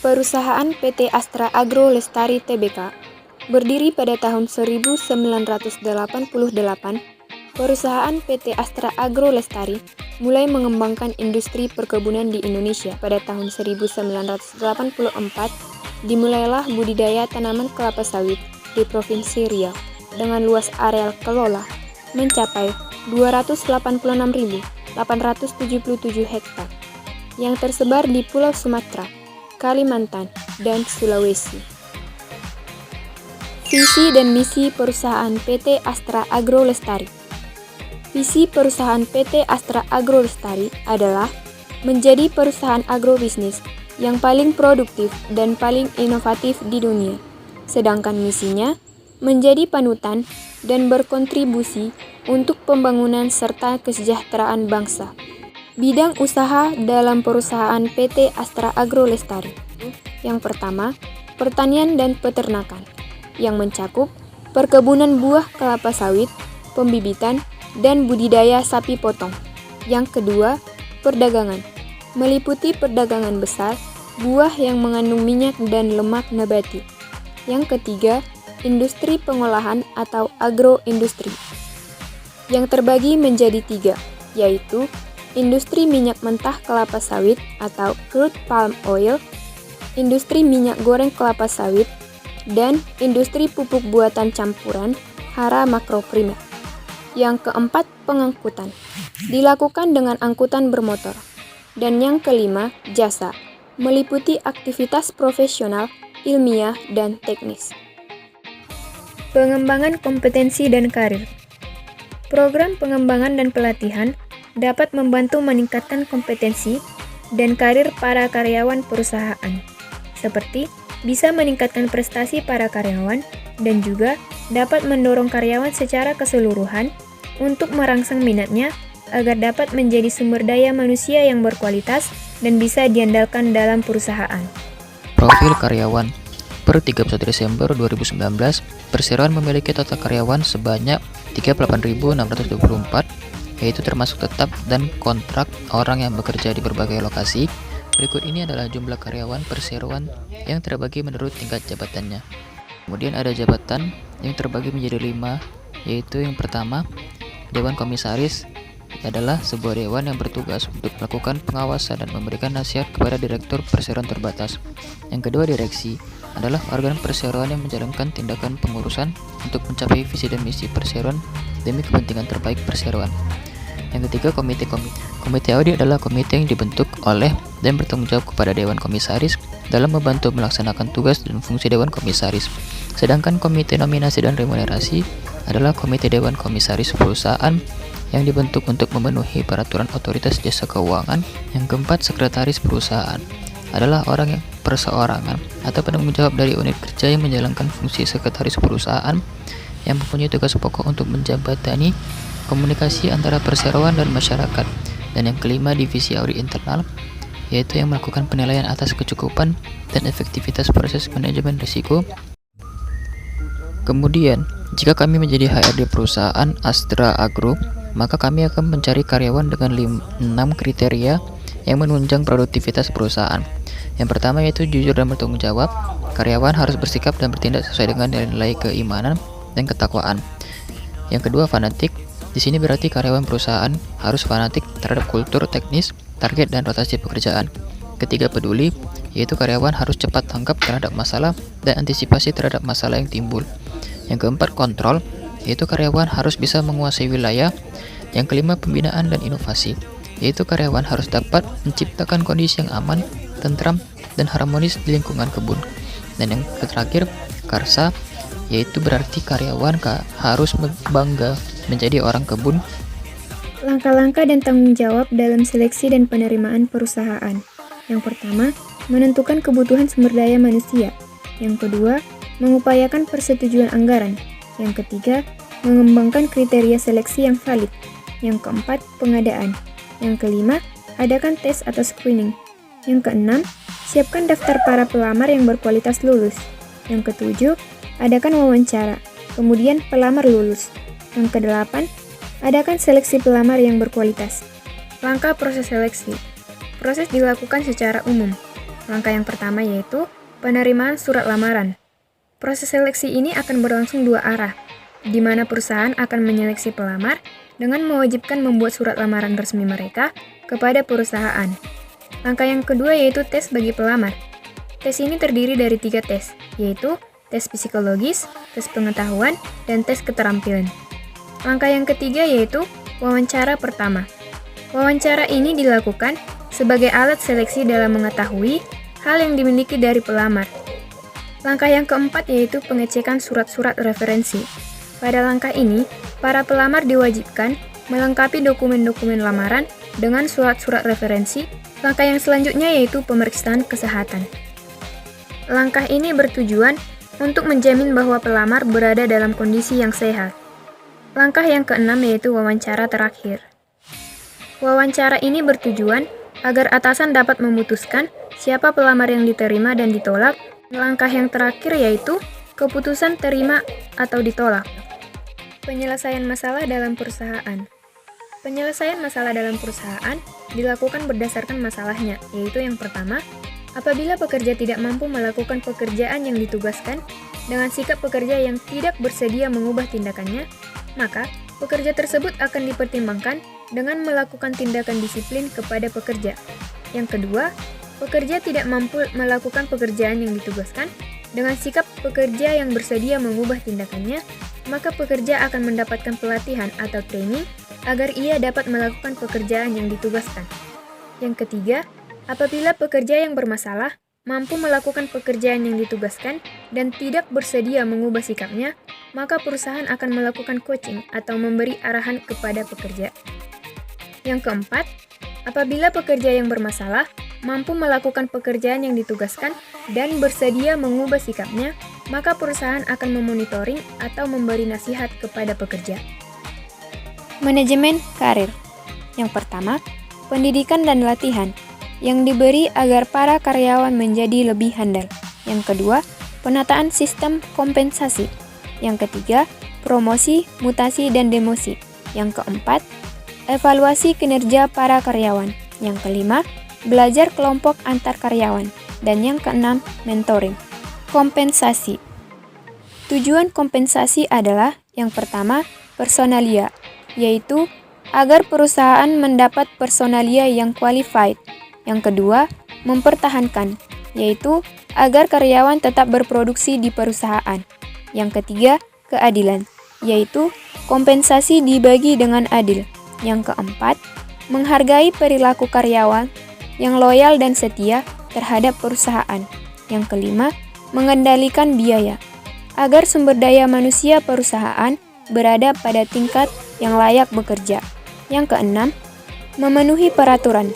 Perusahaan PT Astra Agro Lestari Tbk berdiri pada tahun 1988. Perusahaan PT Astra Agro Lestari mulai mengembangkan industri perkebunan di Indonesia. Pada tahun 1984, dimulailah budidaya tanaman kelapa sawit di Provinsi Riau dengan luas areal kelola mencapai 286.877 hektar yang tersebar di Pulau Sumatera, Kalimantan, dan Sulawesi. Visi dan misi perusahaan PT Astra Agro Lestari. Visi perusahaan PT Astra Agro Lestari adalah menjadi perusahaan agrobisnis yang paling produktif dan paling inovatif di dunia. Sedangkan misinya menjadi panutan dan berkontribusi untuk pembangunan serta kesejahteraan bangsa. Bidang usaha dalam perusahaan PT Astra Agro Lestari. Yang pertama, pertanian dan peternakan, yang mencakup perkebunan buah kelapa sawit, pembibitan, dan budidaya sapi potong. Yang kedua, perdagangan, meliputi perdagangan besar, buah yang mengandung minyak dan lemak nabati. Yang ketiga, industri pengolahan atau agroindustri, yang terbagi menjadi 3, yaitu industri minyak mentah kelapa sawit atau crude palm oil, industri minyak goreng kelapa sawit, dan industri pupuk buatan campuran hara makroprimer. Yang keempat, pengangkutan, dilakukan dengan angkutan bermotor. Dan yang kelima, jasa, meliputi aktivitas profesional, ilmiah, dan teknis. Pengembangan kompetensi dan karir. Program pengembangan dan pelatihan dapat membantu meningkatkan kompetensi dan karir para karyawan perusahaan, seperti bisa meningkatkan prestasi para karyawan dan juga dapat mendorong karyawan secara keseluruhan untuk merangsang minatnya agar dapat menjadi sumber daya manusia yang berkualitas dan bisa diandalkan dalam perusahaan. Profil karyawan. Per 31 Desember 2019, perseroan memiliki total karyawan sebanyak 38.624, yaitu termasuk tetap dan kontrak orang yang bekerja di berbagai lokasi. Berikut ini adalah jumlah karyawan perseroan yang terbagi menurut tingkat jabatannya. Kemudian ada jabatan yang terbagi menjadi 5, yaitu yang pertama, Dewan Komisaris adalah sebuah dewan yang bertugas untuk melakukan pengawasan dan memberikan nasihat kepada direktur perseroan terbatas. Yang kedua, direksi adalah organ perseroan yang menjalankan tindakan pengurusan untuk mencapai visi dan misi perseroan demi kepentingan terbaik perseroan. Yang ketiga, komite. Komite audit adalah komite yang dibentuk oleh dan bertanggung jawab kepada Dewan Komisaris dalam membantu melaksanakan tugas dan fungsi Dewan Komisaris. Sedangkan komite nominasi dan remunerasi adalah komite Dewan Komisaris perusahaan yang dibentuk untuk memenuhi peraturan otoritas jasa keuangan. Yang keempat, sekretaris perusahaan adalah orang yang perseorangan atau penanggung jawab dari unit kerja yang menjalankan fungsi sekretaris perusahaan yang mempunyai tugas pokok untuk menjembatani komunikasi antara perseroan dan masyarakat. Dan yang kelima, divisi audit internal, yaitu yang melakukan penilaian atas kecukupan dan efektivitas proses manajemen risiko. Kemudian, jika kami menjadi HRD perusahaan Astra Agro, maka kami akan mencari karyawan dengan 6 kriteria yang menunjang produktivitas perusahaan. Yang pertama yaitu jujur dan bertanggung jawab. Karyawan harus bersikap dan bertindak sesuai dengan nilai keimanan dan ketakwaan. Yang kedua, fanatik. Di sini berarti karyawan perusahaan harus fanatik terhadap kultur, teknis, target, dan rotasi pekerjaan. Ketiga, peduli, yaitu karyawan harus cepat tanggap terhadap masalah dan antisipasi terhadap masalah yang timbul. Yang keempat, kontrol, yaitu karyawan harus bisa menguasai wilayah. Yang kelima, pembinaan dan inovasi, yaitu karyawan harus dapat menciptakan kondisi yang aman, tentram, dan harmonis di lingkungan kebun. Dan yang terakhir, karsa, yaitu berarti karyawan harus bangga menjadi orang kebun. Langkah-langkah dan tanggung jawab dalam seleksi dan penerimaan perusahaan. Yang pertama, menentukan kebutuhan sumber daya manusia. Yang kedua, mengupayakan persetujuan anggaran. Yang ketiga, mengembangkan kriteria seleksi yang valid. Yang keempat, pengadaan. Yang kelima, adakan tes atau screening. Yang keenam, siapkan daftar para pelamar yang berkualitas lulus. Yang ketujuh, adakan wawancara, kemudian pelamar lulus. Yang kedelapan, adakan seleksi pelamar yang berkualitas. Langkah proses seleksi. Proses dilakukan secara umum. Langkah yang pertama yaitu penerimaan surat lamaran. Proses seleksi ini akan berlangsung dua arah, di mana perusahaan akan menyeleksi pelamar dengan mewajibkan membuat surat lamaran resmi mereka kepada perusahaan. Langkah yang kedua yaitu tes bagi pelamar. Tes ini terdiri dari 3 tes, yaitu tes psikologis, tes pengetahuan, dan tes keterampilan. Langkah yang ketiga yaitu wawancara pertama. Wawancara ini dilakukan sebagai alat seleksi dalam mengetahui hal yang dimiliki dari pelamar. Langkah yang keempat yaitu pengecekan surat-surat referensi. Pada langkah ini, para pelamar diwajibkan melengkapi dokumen-dokumen lamaran dengan surat-surat referensi. Langkah yang selanjutnya yaitu pemeriksaan kesehatan. Langkah ini bertujuan untuk menjamin bahwa pelamar berada dalam kondisi yang sehat. Langkah yang keenam yaitu wawancara terakhir. Wawancara ini bertujuan agar atasan dapat memutuskan siapa pelamar yang diterima dan ditolak. Langkah yang terakhir yaitu keputusan terima atau ditolak. Penyelesaian masalah dalam perusahaan. Penyelesaian masalah dalam perusahaan dilakukan berdasarkan masalahnya, yaitu yang pertama, apabila pekerja tidak mampu melakukan pekerjaan yang ditugaskan dengan sikap pekerja yang tidak bersedia mengubah tindakannya, maka pekerja tersebut akan dipertimbangkan dengan melakukan tindakan disiplin kepada pekerja. Yang kedua, pekerja tidak mampu melakukan pekerjaan yang ditugaskan dengan sikap pekerja yang bersedia mengubah tindakannya, maka pekerja akan mendapatkan pelatihan atau training agar ia dapat melakukan pekerjaan yang ditugaskan. Yang ketiga, apabila pekerja yang bermasalah mampu melakukan pekerjaan yang ditugaskan dan tidak bersedia mengubah sikapnya, maka perusahaan akan melakukan coaching atau memberi arahan kepada pekerja. Yang keempat, apabila pekerja yang bermasalah mampu melakukan pekerjaan yang ditugaskan dan bersedia mengubah sikapnya, maka perusahaan akan memonitoring atau memberi nasihat kepada pekerja. Manajemen karir. Yang pertama, pendidikan dan latihan yang diberi agar para karyawan menjadi lebih handal. Yang kedua, penataan sistem kompensasi. Yang ketiga, promosi, mutasi, dan demosi. Yang keempat, evaluasi kinerja para karyawan. Yang kelima, belajar kelompok antar karyawan. Dan yang keenam, mentoring. Kompensasi. Tujuan kompensasi adalah yang pertama, personalia, yaitu agar perusahaan mendapat personalia yang qualified. Yang kedua, mempertahankan, yaitu agar karyawan tetap berproduksi di perusahaan. Yang ketiga, keadilan, yaitu kompensasi dibagi dengan adil. Yang keempat, menghargai perilaku karyawan yang loyal dan setia terhadap perusahaan. Yang kelima, mengendalikan biaya, agar sumber daya manusia perusahaan berada pada tingkat yang layak bekerja. Yang keenam, memenuhi peraturan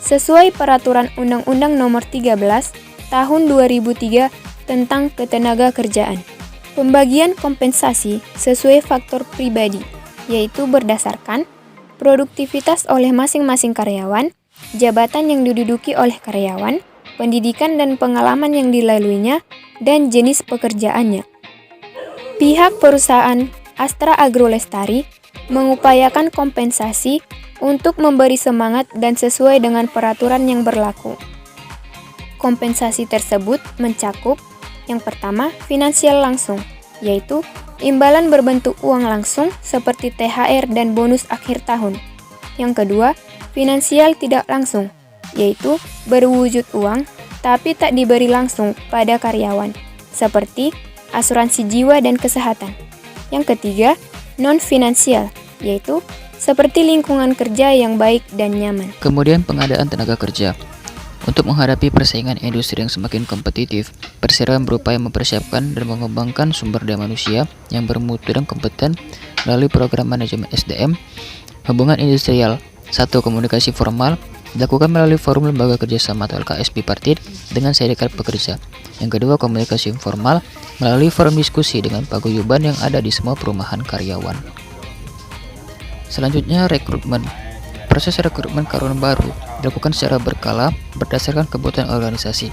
sesuai Peraturan Undang-Undang Nomor 13 Tahun 2003 tentang Ketenagakerjaan. Pembagian kompensasi sesuai faktor pribadi, yaitu berdasarkan produktivitas oleh masing-masing karyawan, jabatan yang diduduki oleh karyawan, pendidikan dan pengalaman yang dilaluinya, dan jenis pekerjaannya. Pihak perusahaan Astra Agro Lestari mengupayakan kompensasi untuk memberi semangat dan sesuai dengan peraturan yang berlaku. Kompensasi tersebut mencakup yang pertama, finansial langsung, yaitu imbalan berbentuk uang langsung seperti THR dan bonus akhir tahun. Yang kedua, finansial tidak langsung, yaitu berwujud uang tapi tak diberi langsung pada karyawan, seperti asuransi jiwa dan kesehatan. Yang ketiga, non-finansial, yaitu seperti lingkungan kerja yang baik dan nyaman. Kemudian pengadaan tenaga kerja. Untuk menghadapi persaingan industri yang semakin kompetitif, perseroan berupaya mempersiapkan dan mengembangkan sumber daya manusia yang bermutu dan kompeten melalui program manajemen SDM, hubungan industrial. 1. Komunikasi formal dilakukan melalui forum lembaga kerjasama atau LKS bipartit dengan serikat pekerja. Yang kedua, komunikasi informal melalui forum diskusi dengan paguyuban yang ada di semua perumahan karyawan. Selanjutnya, rekrutmen. Proses rekrutmen karyawan baru dilakukan secara berkala berdasarkan kebutuhan organisasi.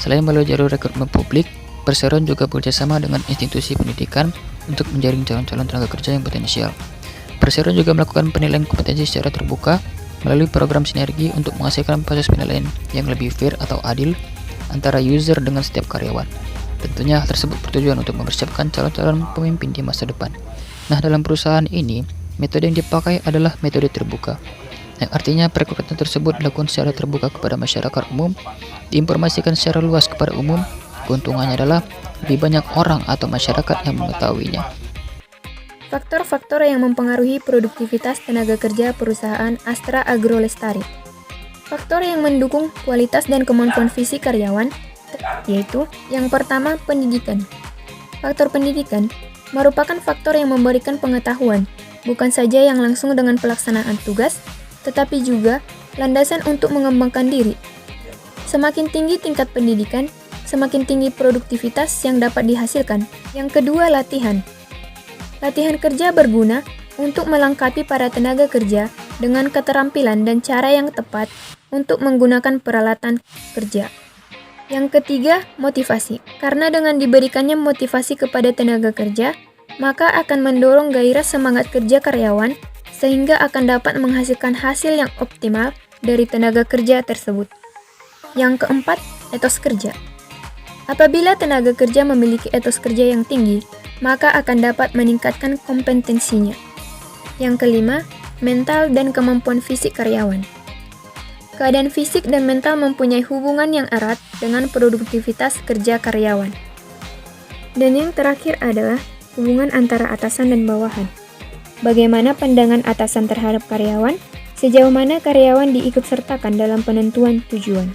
Selain melalui jalur rekrutmen publik, perseroan juga bekerjasama dengan institusi pendidikan untuk menjaring calon-calon tenaga kerja yang potensial. Perseroan juga melakukan penilaian kompetensi secara terbuka melalui program sinergi untuk menghasilkan proses penilaian yang lebih fair atau adil antara user dengan setiap karyawan. Tentunya hal tersebut bertujuan untuk mempersiapkan calon-calon pemimpin di masa depan. Nah, dalam perusahaan ini, metode yang dipakai adalah metode terbuka, yang artinya perekrutan tersebut dilakukan secara terbuka kepada masyarakat umum, diinformasikan secara luas kepada umum. Keuntungannya adalah lebih banyak orang atau masyarakat yang mengetahuinya. Faktor-faktor yang mempengaruhi produktivitas tenaga kerja perusahaan Astra Agro Lestari. Faktor yang mendukung kualitas dan kemampuan fisik karyawan, yaitu yang pertama, pendidikan. Faktor pendidikan merupakan faktor yang memberikan pengetahuan, bukan saja yang langsung dengan pelaksanaan tugas, tetapi juga landasan untuk mengembangkan diri. Semakin tinggi tingkat pendidikan, semakin tinggi produktivitas yang dapat dihasilkan. Yang kedua, latihan. Latihan kerja berguna untuk melengkapi para tenaga kerja dengan keterampilan dan cara yang tepat untuk menggunakan peralatan kerja. Yang ketiga, motivasi. Karena dengan diberikannya motivasi kepada tenaga kerja, maka akan mendorong gairah semangat kerja karyawan sehingga akan dapat menghasilkan hasil yang optimal dari tenaga kerja tersebut. Yang keempat, etos kerja. Apabila tenaga kerja memiliki etos kerja yang tinggi, maka akan dapat meningkatkan kompetensinya. Yang kelima, mental dan kemampuan fisik karyawan. Keadaan fisik dan mental mempunyai hubungan yang erat dengan produktivitas kerja karyawan. Dan yang terakhir adalah hubungan antara atasan dan bawahan. Bagaimana pandangan atasan terhadap karyawan? Sejauh mana karyawan diikutsertakan dalam penentuan tujuan?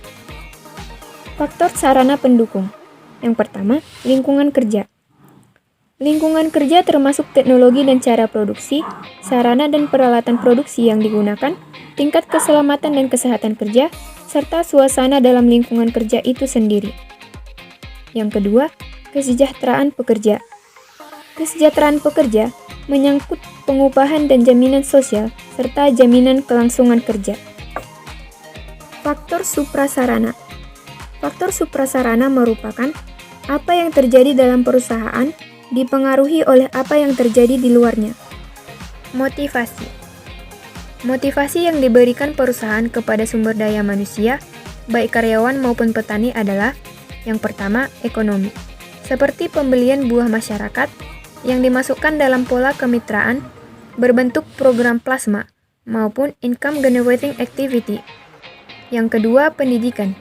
Faktor sarana pendukung. Yang pertama, lingkungan kerja. Lingkungan kerja termasuk teknologi dan cara produksi, sarana dan peralatan produksi yang digunakan, tingkat keselamatan dan kesehatan kerja, serta suasana dalam lingkungan kerja itu sendiri. Yang kedua, kesejahteraan pekerja. Kesejahteraan pekerja menyangkut pengupahan dan jaminan sosial, serta jaminan kelangsungan kerja. Faktor suprasarana. Faktor suprasarana merupakan apa yang terjadi dalam perusahaan dipengaruhi oleh apa yang terjadi di luarnya. Motivasi. Motivasi yang diberikan perusahaan kepada sumber daya manusia, baik karyawan maupun petani adalah yang pertama, ekonomi. Seperti pembelian buah masyarakat yang dimasukkan dalam pola kemitraan berbentuk program plasma maupun income generating activity. Yang kedua, pendidikan,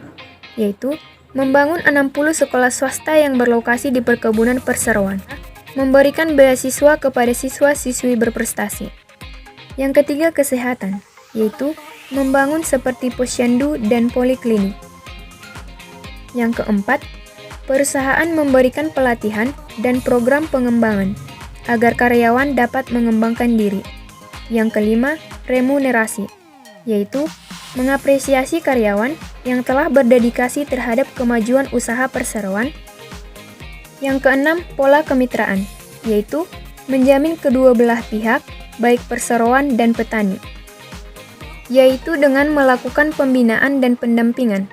yaitu membangun 60 sekolah swasta yang berlokasi di perkebunan perseroan, memberikan beasiswa kepada siswa-siswi berprestasi. Yang ketiga, kesehatan, yaitu membangun seperti posyandu dan poliklinik. Yang keempat, perusahaan memberikan pelatihan dan program pengembangan agar karyawan dapat mengembangkan diri. Yang kelima, remunerasi, yaitu mengapresiasi karyawan yang telah berdedikasi terhadap kemajuan usaha perseroan. Yang keenam, pola kemitraan, yaitu menjamin kedua belah pihak, baik perseroan dan petani, yaitu dengan melakukan pembinaan dan pendampingan,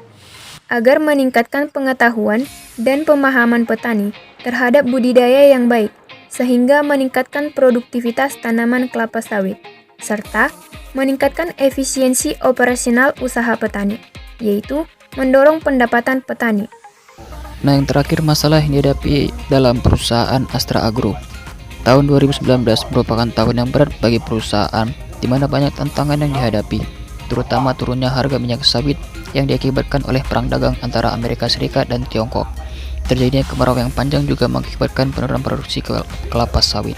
agar meningkatkan pengetahuan dan pemahaman petani terhadap budidaya yang baik, sehingga meningkatkan produktivitas tanaman kelapa sawit, serta meningkatkan efisiensi operasional usaha petani, yaitu mendorong pendapatan petani. Nah, yang terakhir, masalah yang dihadapi dalam perusahaan Astra Agro. Tahun 2019 merupakan tahun yang berat bagi perusahaan, di mana banyak tantangan yang dihadapi, terutama turunnya harga minyak sawit yang diakibatkan oleh perang dagang antara Amerika Serikat dan Tiongkok. Terjadinya kemarau yang panjang juga mengakibatkan penurunan produksi kelapa sawit.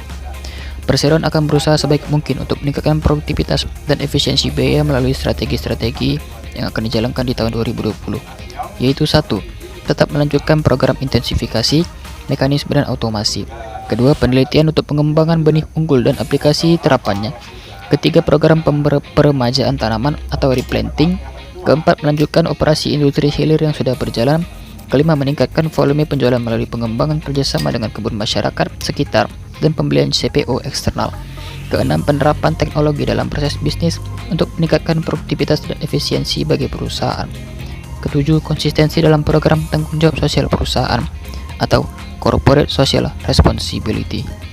Perseroan akan berusaha sebaik mungkin untuk meningkatkan produktivitas dan efisiensi biaya melalui strategi-strategi yang akan dijalankan di tahun 2020, yaitu 1. Tetap melanjutkan program intensifikasi, mekanisme dan otomasi. Kedua, penelitian untuk pengembangan benih unggul dan aplikasi terapannya. Ketiga, program peremajaan tanaman atau replanting. Keempat, melanjutkan operasi industri hilir yang sudah berjalan. Kelima, meningkatkan volume penjualan melalui pengembangan kerjasama dengan kebun masyarakat sekitar dan pembelian CPO eksternal. Keenam, penerapan teknologi dalam proses bisnis untuk meningkatkan produktivitas dan efisiensi bagi perusahaan. Ketujuh, konsistensi dalam program tanggung jawab sosial perusahaan atau corporate social responsibility.